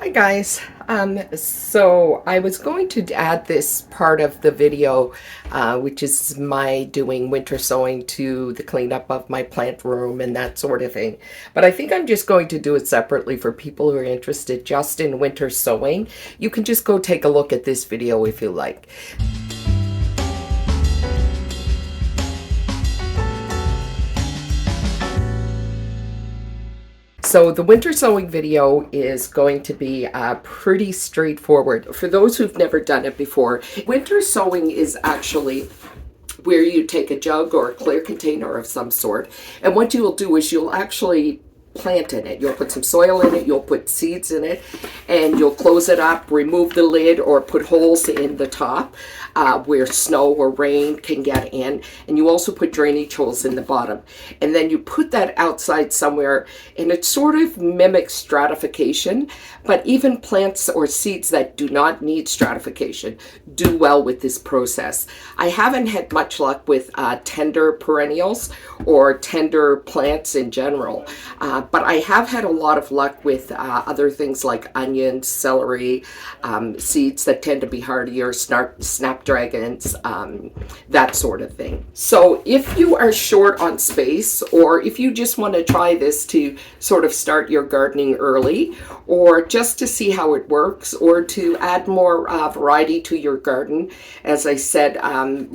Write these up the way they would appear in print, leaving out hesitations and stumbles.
Hi guys. So I was going to add this part of the video, which is my doing winter sowing to the cleanup of my plant room and that sort of thing. But I think I'm just going to do it separately for people who are interested just in winter sowing. You can just go take a look at this video if you like. So the winter sowing video is going to be pretty straightforward. For those who've never done it before, winter sowing is actually where you take a jug or a clear container of some sort, and what you'll do is you'll actually plant in it. You'll put some soil in it, you'll put seeds in it, and you'll close it up, remove the lid, or put holes in the top where snow or rain can get in. And you also put drainage holes in the bottom. And then you put that outside somewhere, and it sort of mimics stratification, but even plants or seeds that do not need stratification do well with this process. I haven't had much luck with tender perennials or tender plants in general. But I have had a lot of luck with other things like onions, celery, seeds that tend to be hardier, snapdragons, that sort of thing. So if you are short on space, or if you just want to try this to sort of start your gardening early, or just to see how it works, or to add more variety to your garden, as I said,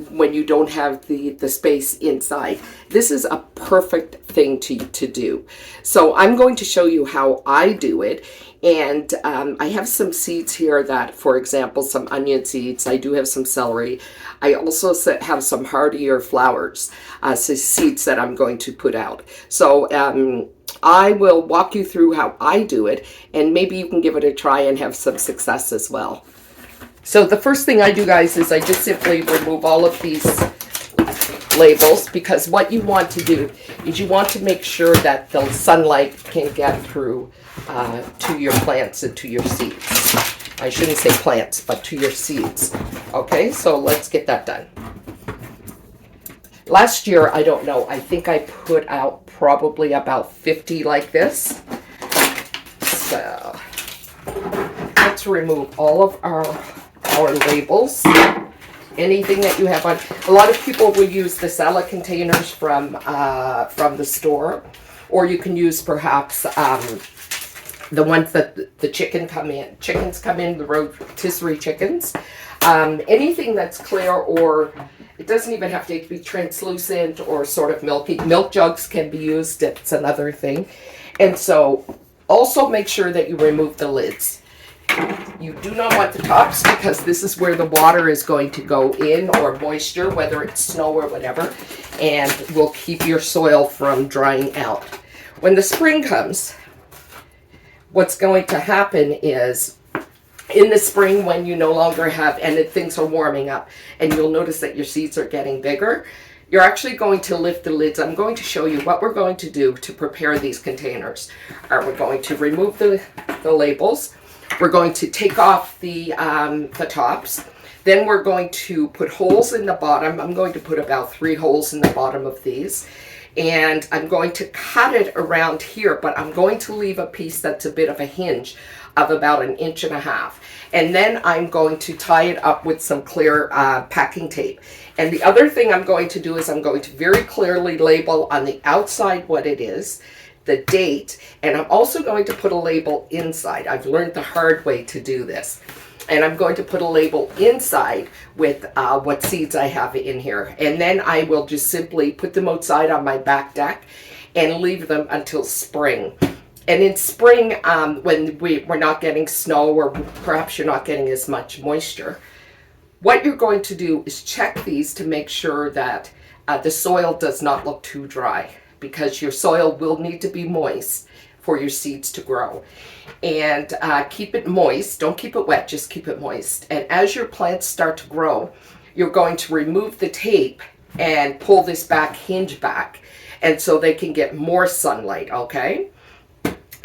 when you don't have the space inside, this is a perfect thing to do. So I'm going to show you how I do it. And I have some seeds here that, for example, some onion seeds. I do have some celery. I also have some hardier flowers, so seeds that I'm going to put out. So I will walk you through how I do it, and maybe you can give it a try and have some success as well. So the first thing I do, guys, is I just simply remove all of these labels, because what you want to do is you want to make sure that the sunlight can get through to your plants and to your seeds. I shouldn't say plants, but to your seeds. Okay, so let's get that done. Last year, I don't know, I think I put out probably about 50 like this. So let's remove all of our labels. Anything that you have on. A lot of people will use the salad containers from the store, or you can use perhaps the ones that the chickens come in, the rotisserie chickens. Anything that's clear, or it doesn't even have to be translucent or sort of milky. Milk jugs can be used. It's another thing. And so also make sure that you remove the lids. You do not want the tops, because this is where the water is going to go in, or moisture, whether it's snow or whatever, and will keep your soil from drying out. When the spring comes, what's going to happen is, in the spring, when you no longer have, and things are warming up, and you'll notice that your seeds are getting bigger, you're actually going to lift the lids. I'm going to show you what we're going to do to prepare these containers. We're going to remove the labels. We're going to take off the tops. Then we're going to put holes in the bottom. I'm going to put about 3 holes in the bottom of these. And I'm going to cut it around here, but I'm going to leave a piece that's a bit of a hinge of about 1.5 inches. And then I'm going to tie it up with some clear packing tape. And the other thing I'm going to do is I'm going to very clearly label on the outside what it is, the date, and I'm also going to put a label inside. I've learned the hard way to do this. And I'm going to put a label inside with what seeds I have in here. And then I will just simply put them outside on my back deck and leave them until spring. And in spring, when we're not getting snow, or perhaps you're not getting as much moisture, what you're going to do is check these to make sure that the soil does not look too dry, because your soil will need to be moist for your seeds to grow. And keep it moist. Don't keep it wet, just keep it moist. And as your plants start to grow, you're going to remove the tape and pull this hinge back, and so they can get more sunlight, okay?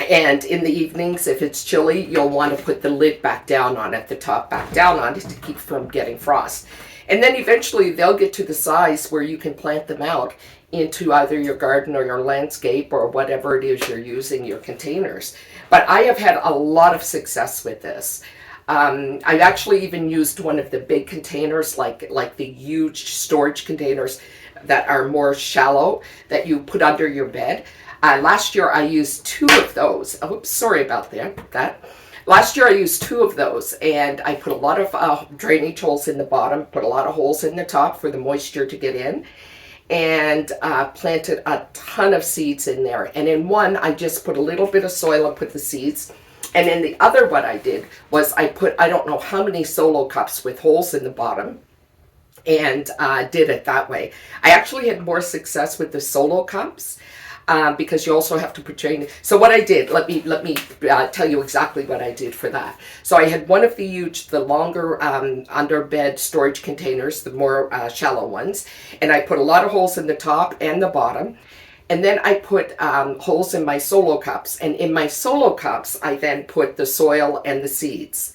And in the evenings, if it's chilly, you'll want to put the lid back down on it, the top back down on it, to keep from getting frost. And then eventually they'll get to the size where you can plant them out into either your garden or your landscape or whatever it is you're using your containers. But I have had a lot of success with this. I've actually even used one of the big containers, like the huge storage containers that are more shallow that you put under your bed. Last year I used 2 of those. Oops, sorry about that. Last year I used 2 of those, and I put a lot of drainage holes in the bottom, put a lot of holes in the top for the moisture to get in, and planted a ton of seeds in there. And in one, I just put a little bit of soil and put the seeds. And in the other, what I did was I put, I don't know how many solo cups with holes in the bottom, and did it that way. I actually had more success with the solo cups because you also have to put drainage. So what I did, let me tell you exactly what I did for that. So I had one of the longer under bed storage containers, the more shallow ones, and I put a lot of holes in the top and the bottom. And then I put holes in my solo cups. And in my solo cups, I then put the soil and the seeds.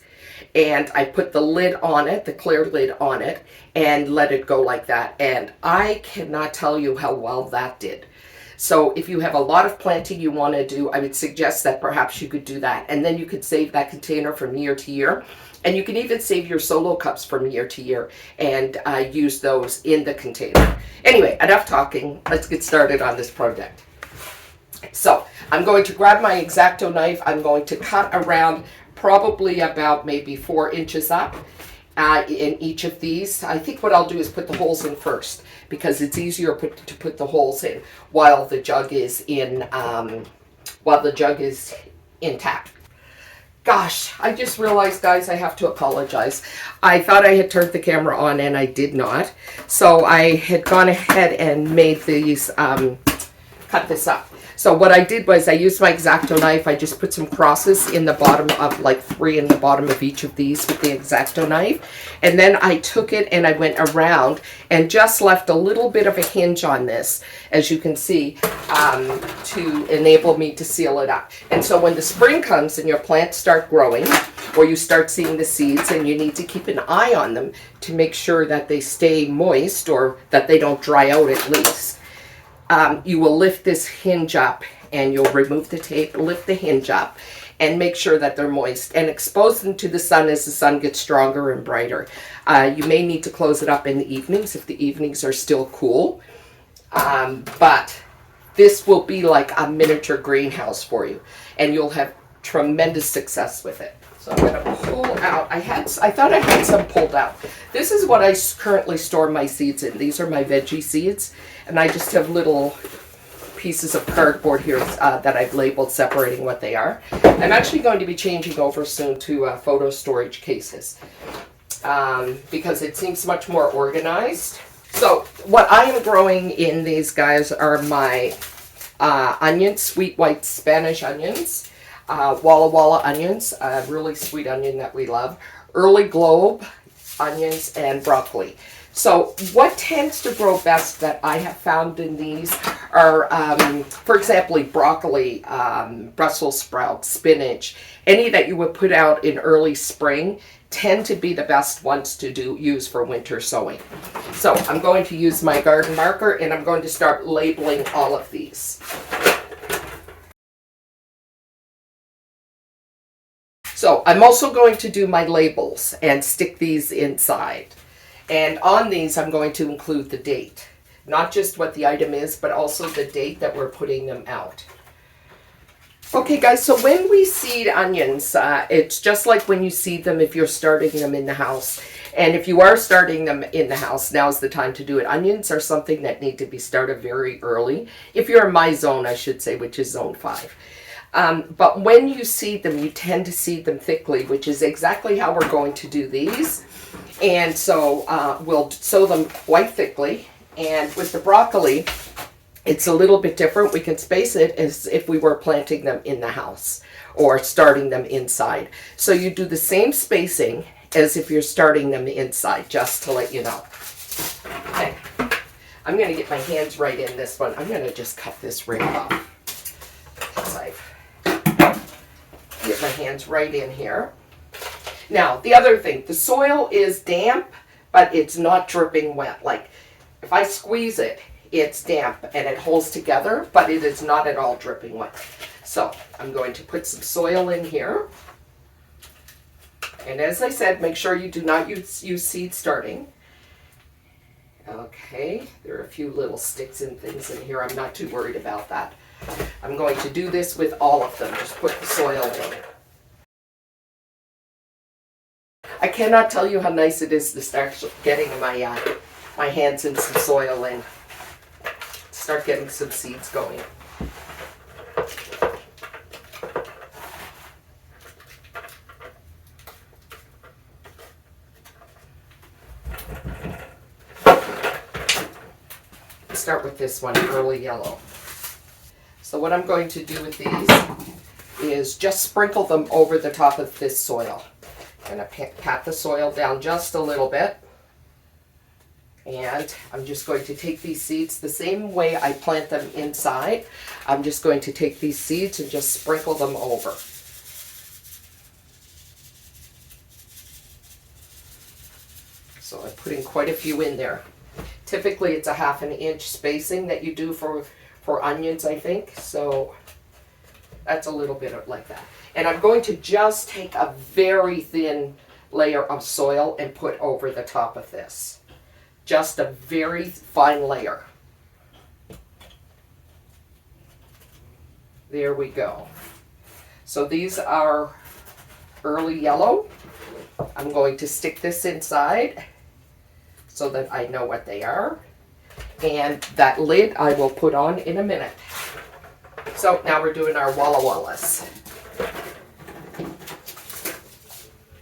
And I put the lid on it, the clear lid on it, and let it go like that. And I cannot tell you how well that did. So if you have a lot of planting you want to do, I would suggest that perhaps you could do that. And then you could save that container from year to year. And you can even save your solo cups from year to year and use those in the container. Anyway, enough talking. Let's get started on this project. So I'm going to grab my X-Acto knife. I'm going to cut around probably about maybe 4 inches up in each of these. I think what I'll do is put the holes in first, because it's easier to put the holes in while the jug is intact. Gosh, I just realized, guys, I have to apologize. I thought I had turned the camera on and I did not. So I had gone ahead and made these, cut this up. So what I did was I used my X-Acto knife. I just put some crosses in the bottom of, like 3 in the bottom of each of these with the X-Acto knife. And then I took it and I went around and just left a little bit of a hinge on this, as you can see, to enable me to seal it up. And so when the spring comes and your plants start growing, or you start seeing the seeds, and you need to keep an eye on them to make sure that they stay moist or that they don't dry out at least. You will lift this hinge up and you'll remove the tape, lift the hinge up, and make sure that they're moist and expose them to the sun as the sun gets stronger and brighter. You may need to close it up in the evenings if the evenings are still cool, but this will be like a miniature greenhouse for you, and you'll have tremendous success with it. So I'm going to pull out, I thought I had some pulled out. This is what I currently store my seeds in. These are my veggie seeds, and I just have little pieces of cardboard here that I've labeled separating what they are. I'm actually going to be changing over soon to photo storage cases because it seems much more organized. So what I am growing in these guys are my onions, sweet white Spanish onions. Walla Walla onions, a really sweet onion that we love, early globe onions, and broccoli. So what tends to grow best that I have found in these are, for example, broccoli, Brussels sprouts, spinach, any that you would put out in early spring tend to be the best ones to use for winter sowing. So I'm going to use my garden marker and I'm going to start labeling all of these. So I'm also going to do my labels and stick these inside. And on these, I'm going to include the date. Not just what the item is, but also the date that we're putting them out. Okay, guys, so when we seed onions, it's just like when you seed them if you're starting them in the house. And if you are starting them in the house, now's the time to do it. Onions are something that need to be started very early. If you're in my zone, I should say, which is zone 5. But when you seed them, you tend to seed them thickly, which is exactly how we're going to do these. And so we'll sow them quite thickly. And with the broccoli, it's a little bit different. We can space it as if we were planting them in the house or starting them inside. So you do the same spacing as if you're starting them inside, just to let you know. Okay. I'm going to get my hands right in this one. I'm going to just cut this right off. Get my hands right in here. Now, the other thing, the soil is damp, but it's not dripping wet. Like, if I squeeze it, it's damp and it holds together, but it is not at all dripping wet. So I'm going to put some soil in here. And as I said, make sure you do not use seed starting. Okay, there are a few little sticks and things in here. I'm not too worried about that. I'm going to do this with all of them. Just put the soil in. I cannot tell you how nice it is to start getting my my hands in some soil and start getting some seeds going. Start with this one, early yellow. So what I'm going to do with these is just sprinkle them over the top of this soil. I'm going to pat the soil down just a little bit. And I'm just going to take these seeds the same way I plant them inside. I'm just going to take these seeds and just sprinkle them over. So I'm putting quite a few in there. Typically it's a 1/2 inch spacing that you do for onions, I think. So that's a little bit of like that. And I'm going to just take a very thin layer of soil and put over the top of this. Just a very fine layer. There we go. So these are early yellow. I'm going to stick this inside so that I know what they are. And that lid I will put on in a minute. So now we're doing our Walla Wallas.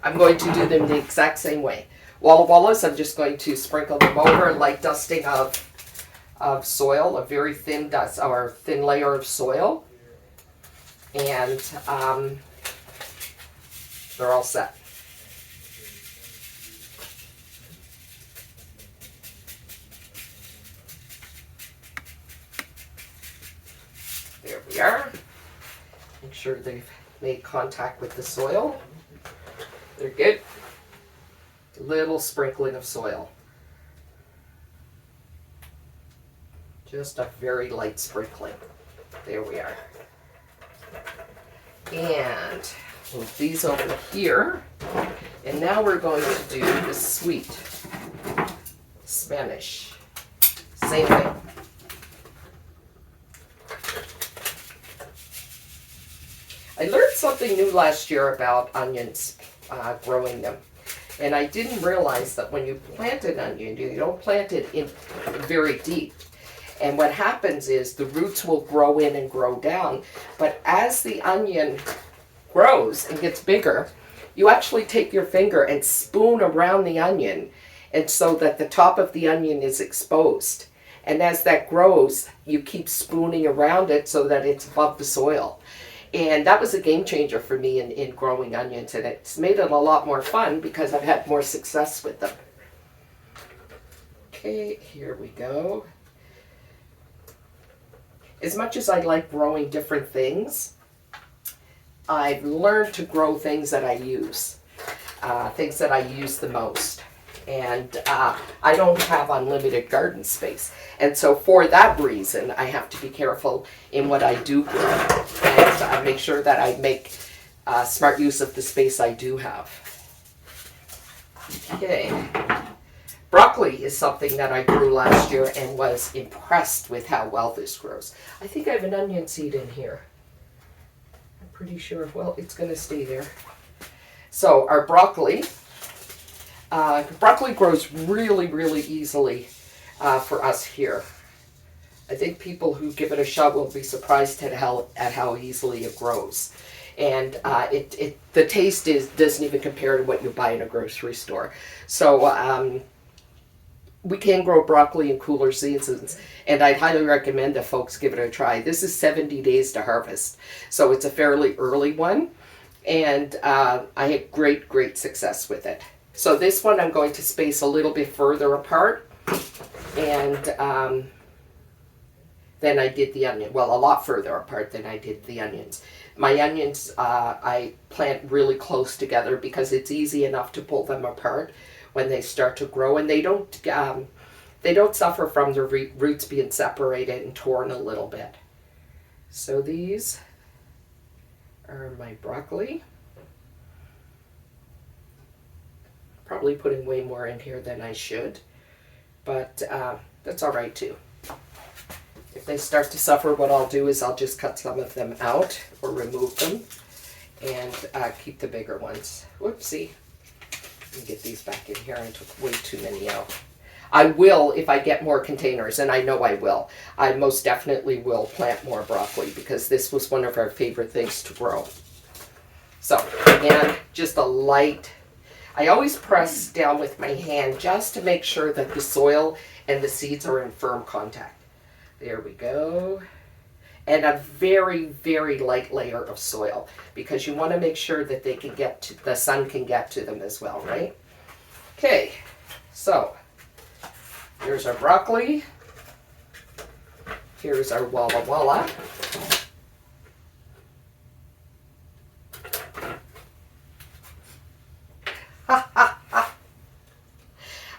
I'm going to do them the exact same way. Walla Wallas, I'm just going to sprinkle them over, light dusting of soil, a very thin dust or thin layer of soil. And they're all set. There we are. Make sure they've made contact with the soil. They're good. A little sprinkling of soil. Just a very light sprinkling. There we are. And move these over here. And now we're going to do the sweet Spanish. Same thing. I learned something new last year about onions, growing them. And I didn't realize that when you plant an onion, you don't plant it in very deep. And what happens is the roots will grow in and grow down. But as the onion grows and gets bigger, you actually take your finger and spoon around the onion, and so that the top of the onion is exposed. And as that grows, you keep spooning around it so that it's above the soil. And that was a game changer for me in growing onions, and it's made it a lot more fun because I've had more success with them. Okay, here we go. As much as I like growing different things, I've learned to grow things that I use the most. And I don't have unlimited garden space. And so for that reason, I have to be careful in what I do grow. And make sure that I make smart use of the space I do have. Okay. Broccoli is something that I grew last year and was impressed with how well this grows. I think I have an onion seed in here. I'm pretty sure. Well, it's going to stay there. So our broccoli grows really, really easily for us here. I think people who give it a shot will be surprised at how easily it grows. And the taste doesn't even compare to what you buy in a grocery store. So we can grow broccoli in cooler seasons, and I'd highly recommend that folks give it a try. This is 70 days to harvest, so it's a fairly early one, and I had great success with it. So this one I'm going to space a little bit further apart, and then I did the onion. Well, a lot further apart than I did the onions. My onions I plant really close together because it's easy enough to pull them apart when they start to grow, and they don't suffer from the roots being separated and torn a little bit. So these are my broccoli. Probably putting way more in here than I should, but that's all right too. If they start to suffer, what I'll do is I'll just cut some of them out or remove them and keep the bigger ones. Whoopsie. Let me get these back in here. I took way too many out. I will, if I get more containers, and I know I will. I most definitely will plant more broccoli because this was one of our favorite things to grow. So, again, just a light. I always press down with my hand just to make sure that the soil and the seeds are in firm contact. There we go. And a very, very light layer of soil because you want to make sure that they can get to, the sun can get to them as well, right? Okay, so here's our broccoli. Here's our Walla Walla.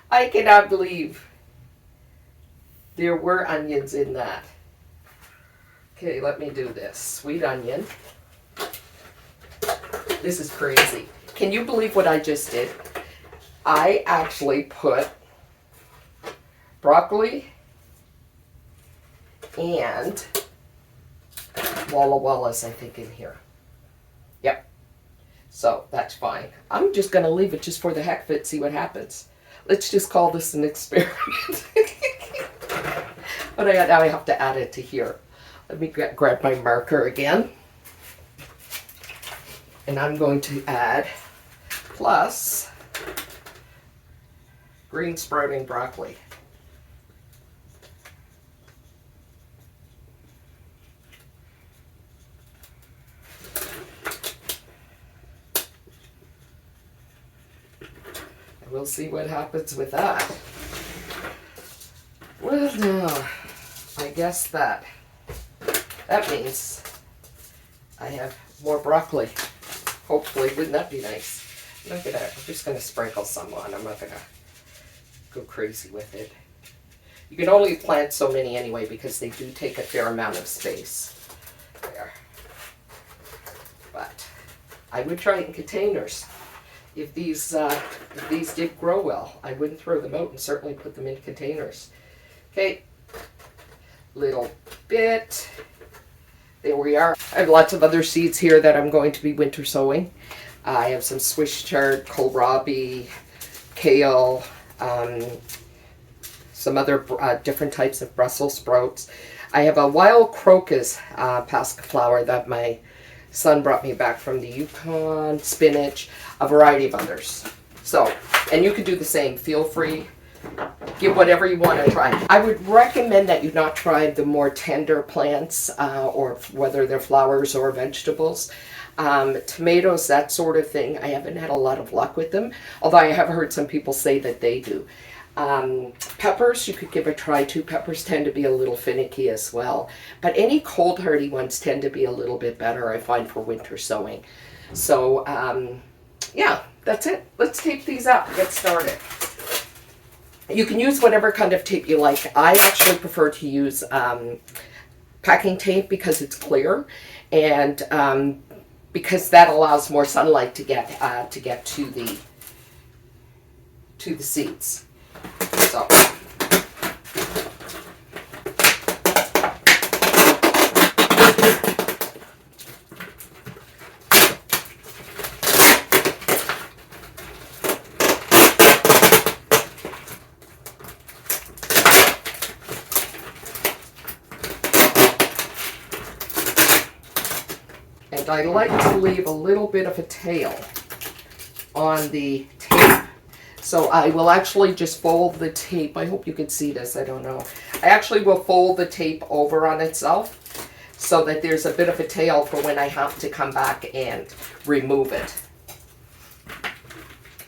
I cannot believe there were onions in that. Okay, let me do this. Sweet onion. This is crazy. Can you believe what I just did? I actually put broccoli and Walla Wallas, I think, in here. Yep. So that's fine. I'm just going to leave it just for the heck of it, see what happens. Let's just call this an experiment. But now I have to add it to here. Let me grab my marker again. And I'm going to add plus green sprouting broccoli. And we'll see what happens with that. Well, now, I guess that means I have more broccoli. Hopefully, wouldn't that be nice? I'm just gonna sprinkle some on. I'm not gonna go crazy with it. You can only plant so many anyway because they do take a fair amount of space. There. But I would try it in containers. If these did grow well, I wouldn't throw them out and certainly put them in containers. Okay, little bit. There we are. I have lots of other seeds here that I'm going to be winter sowing. I have some Swiss chard, kohlrabi, kale, some other different types of Brussels sprouts. I have a wild crocus pasca flower that my son brought me back from the Yukon, spinach, a variety of others. So, and you can do the same. Feel free. Give whatever you want to try. I would recommend that you not try the more tender plants or whether they're flowers or vegetables. Tomatoes, that sort of thing, I haven't had a lot of luck with them, although I have heard some people say that they do. Peppers, you could give a try too. Peppers tend to be a little finicky as well. But any cold hardy ones tend to be a little bit better, I find, for winter sowing. So, yeah, that's it. Let's tape these up. Get started. You can use whatever kind of tape you like. I actually prefer to use packing tape because it's clear and because that allows more sunlight to get to the seeds. So. And I like to leave a little bit of a tail on the tape. So I will actually just fold the tape. I hope you can see this, I don't know. I actually will fold the tape over on itself so that there's a bit of a tail for when I have to come back and remove it.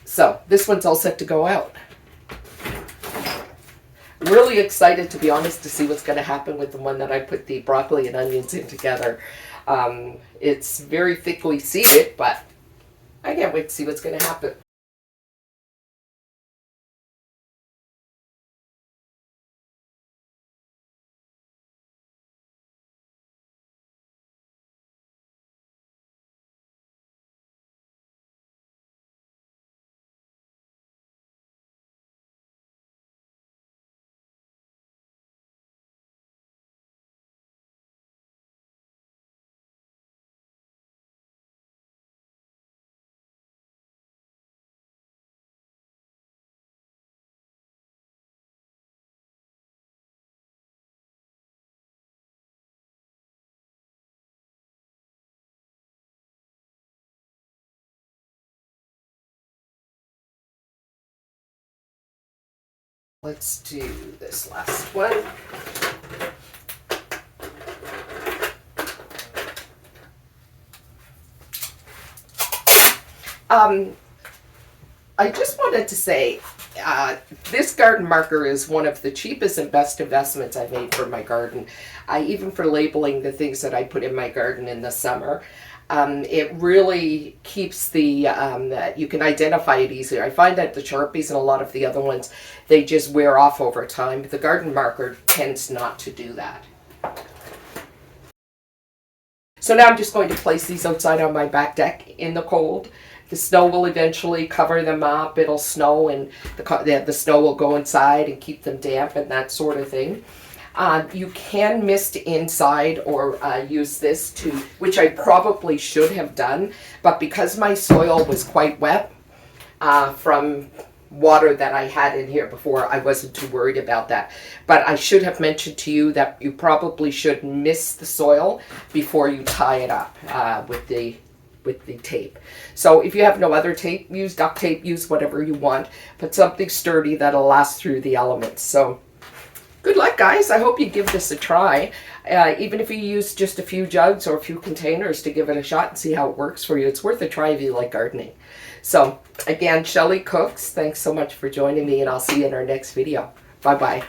So this one's all set to go out. Really excited, to be honest, to see what's going to happen with the one that I put the broccoli and onions in together. It's very thickly seeded, but I can't wait to see what's going to happen. Let's do this last one. I just wanted to say, this garden marker is one of the cheapest and best investments I made for my garden. Even for labeling the things that I put in my garden in the summer. It really keeps you can identify it easier. I find that the Sharpies and a lot of the other ones, they just wear off over time. The garden marker tends not to do that. So now I'm just going to place these outside on my back deck in the cold. The snow will eventually cover them up. It'll snow and the snow will go inside and keep them damp and that sort of thing. You can mist inside or use this which I probably should have done, but because my soil was quite wet from water that I had in here before, I wasn't too worried about that. But I should have mentioned to you that you probably should mist the soil before you tie it up with the tape. So if you have no other tape, use duct tape, use whatever you want, but something sturdy that'll last through the elements. So good luck, guys. I hope you give this a try. Even if you use just a few jugs or a few containers to give it a shot and see how it works for you. It's worth a try if you like gardening. So again, Shelley Cooks, thanks so much for joining me, and I'll see you in our next video. Bye-bye.